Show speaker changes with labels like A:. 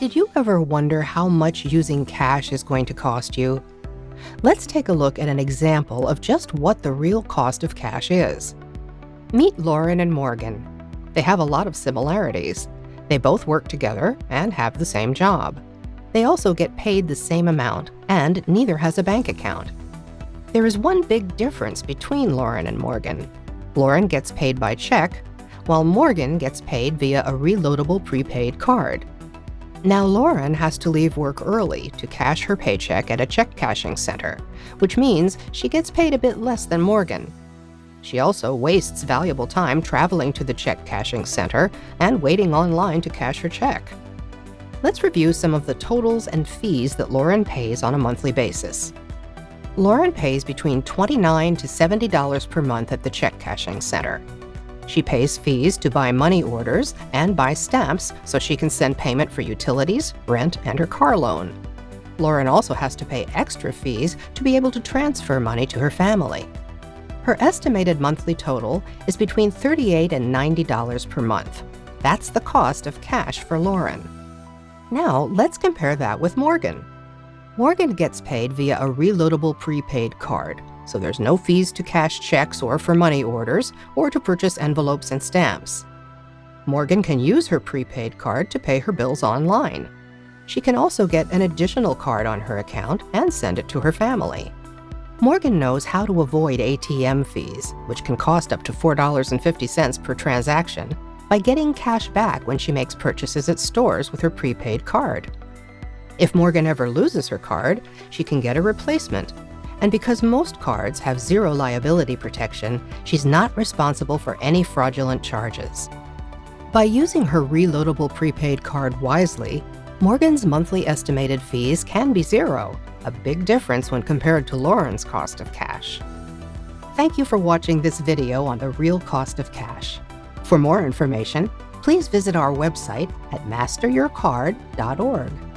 A: Did you ever wonder how much using cash is going to cost you? Let's take a look at an example of just what the real cost of cash is. Meet Lauren and Morgan. They have a lot of similarities. They both work together and have the same job. They also get paid the same amount, and neither has a bank account. There is one big difference between Lauren and Morgan. Lauren gets paid by check, while Morgan gets paid via a reloadable prepaid card. Now Lauren has to leave work early to cash her paycheck at a check cashing center, which means she gets paid a bit less than Morgan. She also wastes valuable time traveling to the check cashing center and waiting online to cash her check. Let's review some of the totals and fees that Lauren pays on a monthly basis. Lauren pays between $29 to $70 per month at the check cashing center. She pays fees to buy money orders and buy stamps so she can send payment for utilities, rent, and her car loan. Lauren also has to pay extra fees to be able to transfer money to her family. Her estimated monthly total is between $38 and $90 per month. That's the cost of cash for Lauren. Now, let's compare that with Morgan. Morgan gets paid via a reloadable prepaid card, so there's no fees to cash checks or for money orders or to purchase envelopes and stamps. Morgan can use her prepaid card to pay her bills online. She can also get an additional card on her account and send it to her family. Morgan knows how to avoid ATM fees, which can cost up to $4.50 per transaction, by getting cash back when she makes purchases at stores with her prepaid card. If Morgan ever loses her card, she can get a replacement. And because most cards have zero liability protection, she's not responsible for any fraudulent charges. By using her reloadable prepaid card wisely, Morgan's monthly estimated fees can be zero, a big difference when compared to Lauren's cost of cash. Thank you for watching this video on the real cost of cash. For more information, please visit our website at masteryourcard.org.